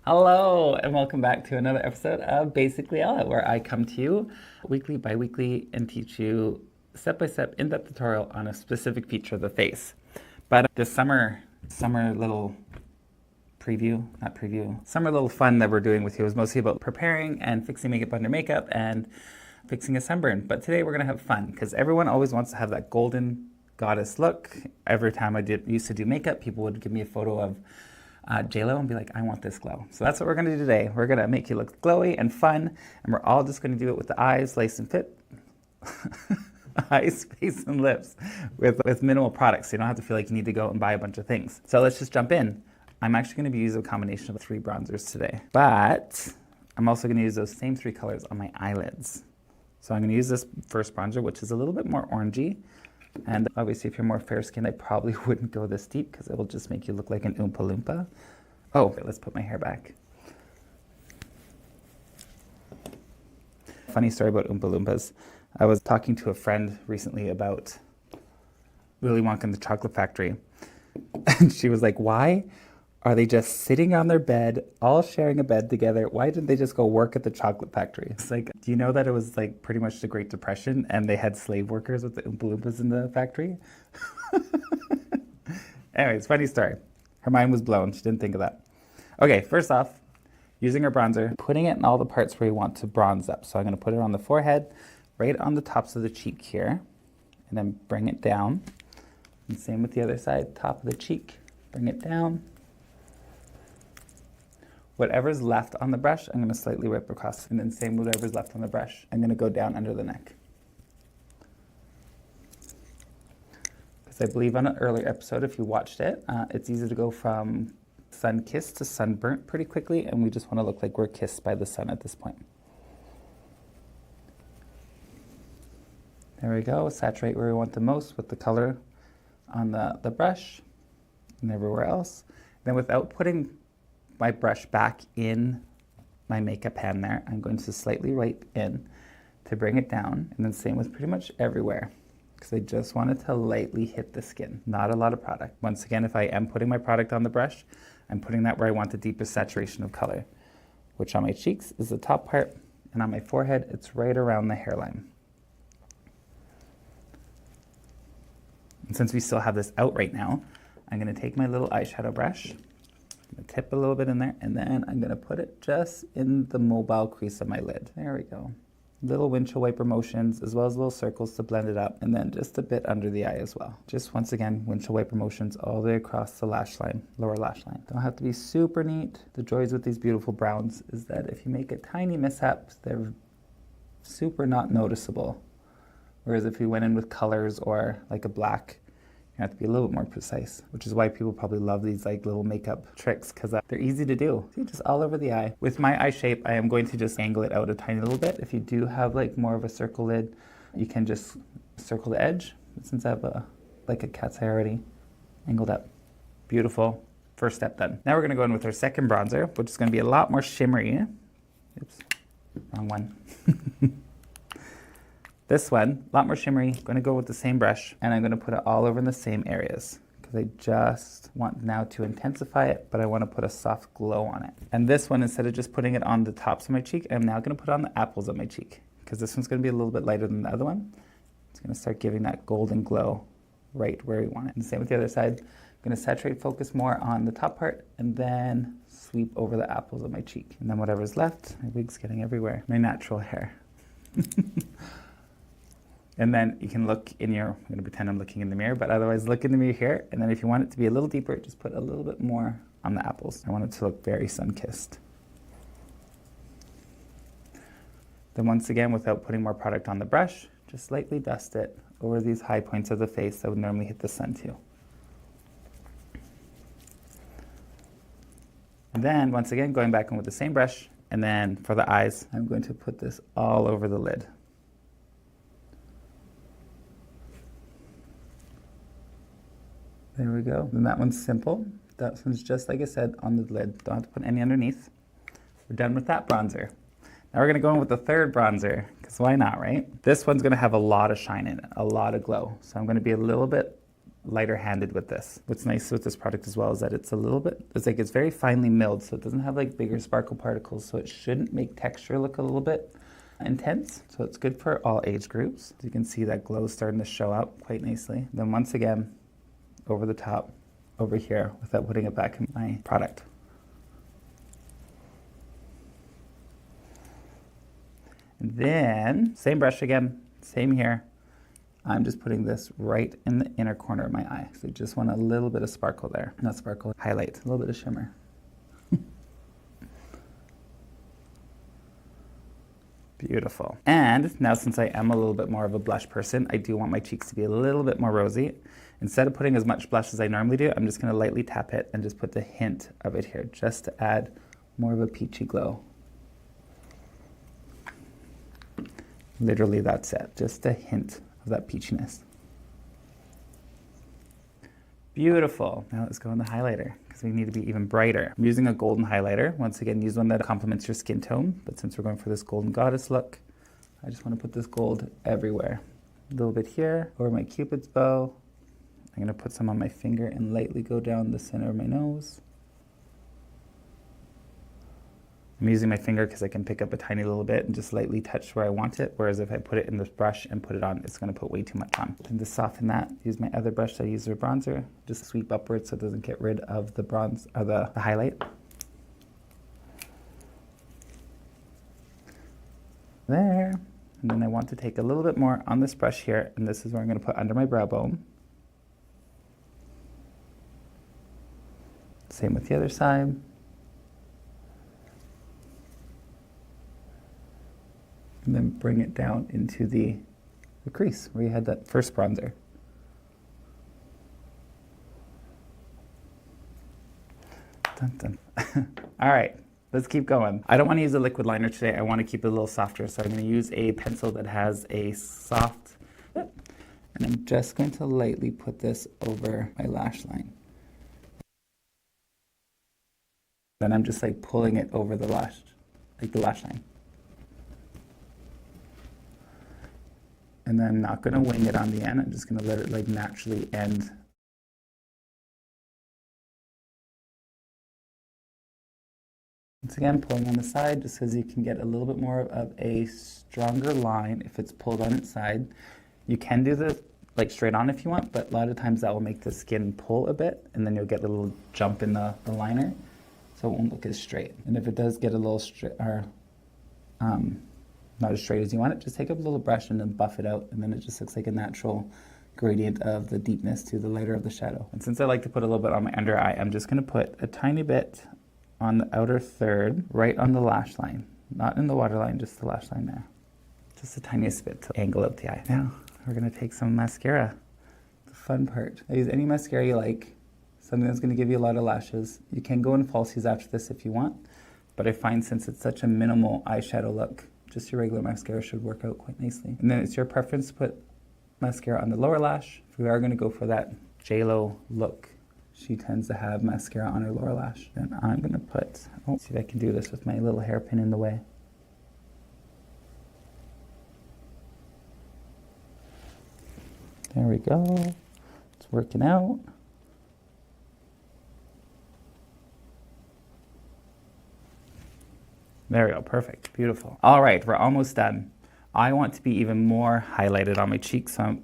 Hello, and welcome back to another episode of Basically Ella, where I come to you weekly, bi-weekly, and teach you step-by-step, in-depth tutorial on a specific feature of the face. But this summer little summer little fun that we're doing with you is mostly about preparing and fixing makeup under makeup and fixing a sunburn. But today we're gonna have fun, because everyone always wants to have that golden goddess look. Every time used to do makeup, people would give me a photo of J-Lo and be like, I want this glow. So that's what we're gonna do today. We're gonna make you look glowy and fun, and we're all just gonna do it with the eyes, lace and fit, eyes, face, and lips with minimal products. So you don't have to feel like you need to go and buy a bunch of things. So let's just jump in. I'm actually gonna be using a combination of 3 bronzers today, but I'm also gonna use those same 3 colors on my eyelids. So I'm gonna use this first bronzer, which is a little bit more orangey. And obviously, if you're more fair-skinned, I probably wouldn't go this deep because it will just make you look like an Oompa Loompa. Oh, okay, let's put my hair back. Funny story about Oompa Loompas. I was talking to a friend recently about Willy Wonka and the Chocolate Factory. And she was like, why are they just sitting on their bed, all sharing a bed together? Why didn't they just go work at the chocolate factory? It's like, do you know that it was like pretty much the Great Depression and they had slave workers with the Oompa Loompas in the factory? Anyways, funny story. Her mind was blown. She didn't think of that. Okay, first off, using our bronzer, putting it in all the parts where you want to bronze up. So I'm going to put it on the forehead, right on the tops of the cheek here, and then bring it down. And same with the other side, top of the cheek, bring it down. Whatever's left on the brush, I'm gonna slightly wipe across, and then same with whatever's left on the brush. I'm gonna go down under the neck. Because I believe on an earlier episode, if you watched it, it's easy to go from sun-kissed to sunburnt pretty quickly, and we just wanna look like we're kissed by the sun at this point. There we go, saturate where we want the most with the color on the brush and everywhere else. Then without putting my brush back in my makeup pan there, I'm going to slightly wipe in to bring it down, and then same with pretty much everywhere, because I just wanted to lightly hit the skin, not a lot of product. Once again, if I am putting my product on the brush, I'm putting that where I want the deepest saturation of color, which on my cheeks is the top part, and on my forehead, it's right around the hairline. And since we still have this out right now, I'm gonna take my little eyeshadow brush, tip a little bit in there, and then I'm gonna put it just in the mobile crease of my lid. There we go. Little windshield wiper motions, as well as little circles to blend it up, and then just a bit under the eye as well. Just once again, windshield wiper motions all the way across the lash line, lower lash line. Don't have to be super neat. The joys with these beautiful browns is that if you make a tiny mishap, they're super not noticeable. Whereas if you went in with colors or like a black, you have to be a little bit more precise, which is why people probably love these like little makeup tricks, because they're easy to do. See, just all over the eye. With my eye shape, I am going to just angle it out a tiny little bit. If you do have like more of a circle lid, you can just circle the edge. But since I have like a cat's eye already angled up. Beautiful. First step done. Now we're gonna go in with our second bronzer, which is gonna be a lot more shimmery. Oops, wrong one. This one, a lot more shimmery, going to go with the same brush, and I'm going to put it all over in the same areas, because I just want now to intensify it, but I want to put a soft glow on it. And this one, instead of just putting it on the tops of my cheek, I'm now going to put it on the apples of my cheek, because this one's going to be a little bit lighter than the other one. It's going to start giving that golden glow right where we want it. And same with the other side. I'm going to saturate, focus more on the top part, and then sweep over the apples of my cheek. And then whatever's left, my wig's getting everywhere. My natural hair. And then you can look in your, I'm going to pretend I'm looking in the mirror, but otherwise look in the mirror here. And then if you want it to be a little deeper, just put a little bit more on the apples. I want it to look very sun-kissed. Then once again, without putting more product on the brush, just lightly dust it over these high points of the face that would normally hit the sun too. And then once again, going back in with the same brush, and then for the eyes, I'm going to put this all over the lid. There we go. And that one's simple. That one's just like I said, on the lid. Don't have to put any underneath. We're done with that bronzer. Now we're gonna go in with the third bronzer, because why not, right? This one's gonna have a lot of shine in it, a lot of glow. So I'm gonna be a little bit lighter handed with this. What's nice with this product as well is that it's a little bit, it's very finely milled, so it doesn't have like bigger sparkle particles, so it shouldn't make texture look a little bit intense. So it's good for all age groups. You can see that glow starting to show up quite nicely. Then once again, over the top, over here, without putting it back in my product. And then, same brush again, same here. I'm just putting this right in the inner corner of my eye. So I just want a little bit of sparkle there. Not sparkle, highlight, a little bit of shimmer. Beautiful. And now since I am a little bit more of a blush person, I do want my cheeks to be a little bit more rosy. Instead of putting as much blush as I normally do, I'm just gonna lightly tap it and just put the hint of it here, just to add more of a peachy glow. Literally that's it, just a hint of that peachiness. Beautiful. Now let's go on the highlighter, because we need to be even brighter. I'm using a golden highlighter. Once again, use one that complements your skin tone, but since we're going for this golden goddess look, I just want to put this gold everywhere. A little bit here, over my cupid's bow. I'm going to put some on my finger and lightly go down the center of my nose. I'm using my finger because I can pick up a tiny little bit and just lightly touch where I want it, whereas if I put it in this brush and put it on, it's going to put way too much on. And to soften that, use my other brush that I use for bronzer, just sweep upwards so it doesn't get rid of the bronze or the highlight. There. And then I want to take a little bit more on this brush here, and this is where I'm going to put under my brow bone. Same with the other side. And then bring it down into the crease where you had that first bronzer. Dun, dun. All right, let's keep going. I don't want to use a liquid liner today. I want to keep it a little softer, so I'm going to use a pencil that has a soft tip. And I'm just going to lightly put this over my lash line. Then I'm just like pulling it over the lash, like the lash line. And then I'm not going to wing it on the end. I'm just going to let it like naturally end. Once again, pulling on the side just so you can get a little bit more of a stronger line if it's pulled on its side. You can do this like straight on if you want, but a lot of times that will make the skin pull a bit, and then you'll get a little jump in the liner, so it won't look as straight. And if it does get a little straight, or not as straight as you want it, just take up a little brush and then buff it out, and then it just looks like a natural gradient of the deepness to the lighter of the shadow. And since I like to put a little bit on my under eye, I'm just going to put a tiny bit on the outer third, right on the lash line. Not in the waterline, just the lash line there. Just the tiniest bit to angle out the eye. Now, we're going to take some mascara. The fun part. I use any mascara you like, something that's going to give you a lot of lashes. You can go in falsies after this if you want, but I find since it's such a minimal eyeshadow look, just your regular mascara should work out quite nicely. And then it's your preference to put mascara on the lower lash. If we are going to go for that J-Lo look, she tends to have mascara on her lower lash. Then I'm going to put, see if I can do this with my little hairpin in the way. There we go. It's working out. There we go, perfect, beautiful. All right, we're almost done. I want to be even more highlighted on my cheeks, so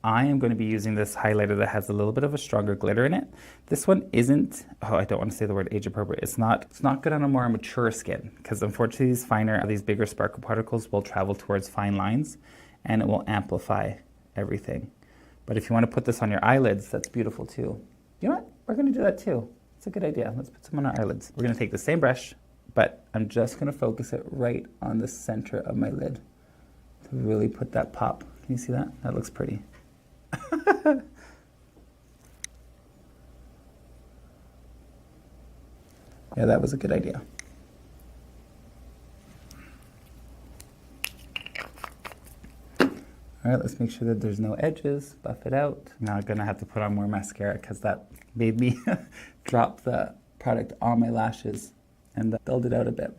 I am going to be using this highlighter that has a little bit of a stronger glitter in it. This one isn't, oh, I don't want to say the word age appropriate. It's not good on a more mature skin, because unfortunately these bigger sparkle particles will travel towards fine lines, and it will amplify everything. But if you want to put this on your eyelids, that's beautiful too. You know what? We're going to do that too. It's a good idea. Let's put some on our eyelids. We're going to take the same brush, but I'm just going to focus it right on the center of my lid to really put that pop. Can you see that? That looks pretty. Yeah, that was a good idea. All right, let's make sure that there's no edges, buff it out. Now I'm gonna have to put on more mascara because that made me drop the product on my lashes and build it out a bit.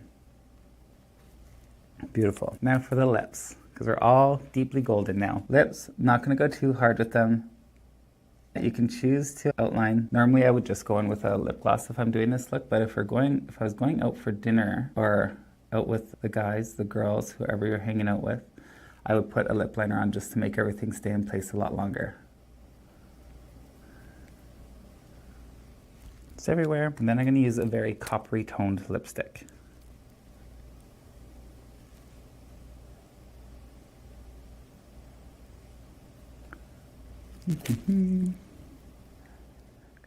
Beautiful. Now for the lips, because we're all deeply golden now. Lips, not gonna go too hard with them. You can choose to outline. Normally I would just go in with a lip gloss if I'm doing this look, but if I was going out for dinner or out with the guys, the girls, whoever you're hanging out with, I would put a lip liner on just to make everything stay in place a lot longer. It's everywhere. And then I'm going to use a very coppery toned lipstick.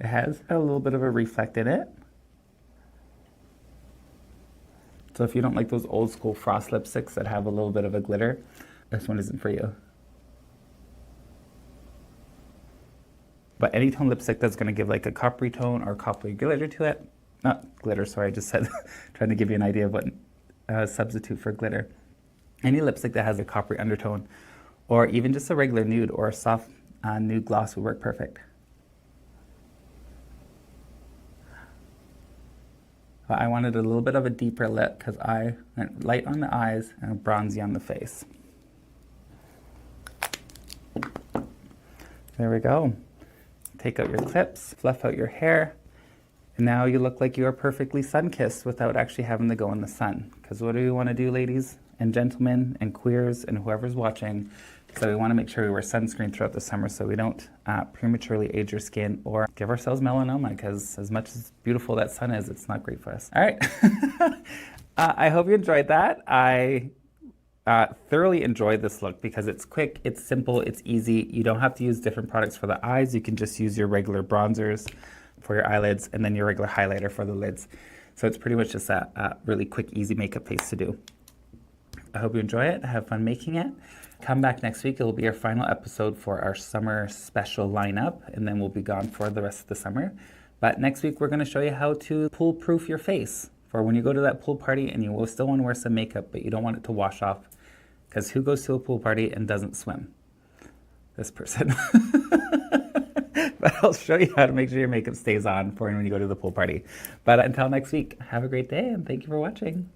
It has a little bit of a reflect in it. So if you don't like those old school frost lipsticks that have a little bit of a glitter, this one isn't for you. But any tone lipstick that's going to give like a coppery tone or coppery glitter to it, not glitter, sorry, I just said, trying to give you an idea of what substitute for glitter. Any lipstick that has a coppery undertone, or even just a regular nude or a soft nude gloss would work perfect. But I wanted a little bit of a deeper lip because I went light on the eyes and bronzy on the face. There we go. Take out your clips, fluff out your hair, and now you look like you are perfectly sun-kissed without actually having to go in the sun. Because what do we want to do, ladies and gentlemen and queers and whoever's watching? So we want to make sure we wear sunscreen throughout the summer so we don't prematurely age our skin or give ourselves melanoma, because as much as beautiful that sun is, it's not great for us. All right. I hope you enjoyed that. I thoroughly enjoyed this look because it's quick, it's simple, it's easy. You don't have to use different products for the eyes. You can just use your regular bronzers for your eyelids and then your regular highlighter for the lids. So it's pretty much just a really quick, easy makeup face to do. I hope you enjoy it. Have fun making it. Come back next week. It will be our final episode for our summer special lineup, and then we'll be gone for the rest of the summer. But next week, we're going to show you how to pool-proof your face for when you go to that pool party and you will still want to wear some makeup, but you don't want it to wash off. Because who goes to a pool party and doesn't swim? This person. But I'll show you how to make sure your makeup stays on for when you go to the pool party. But until next week, have a great day and thank you for watching.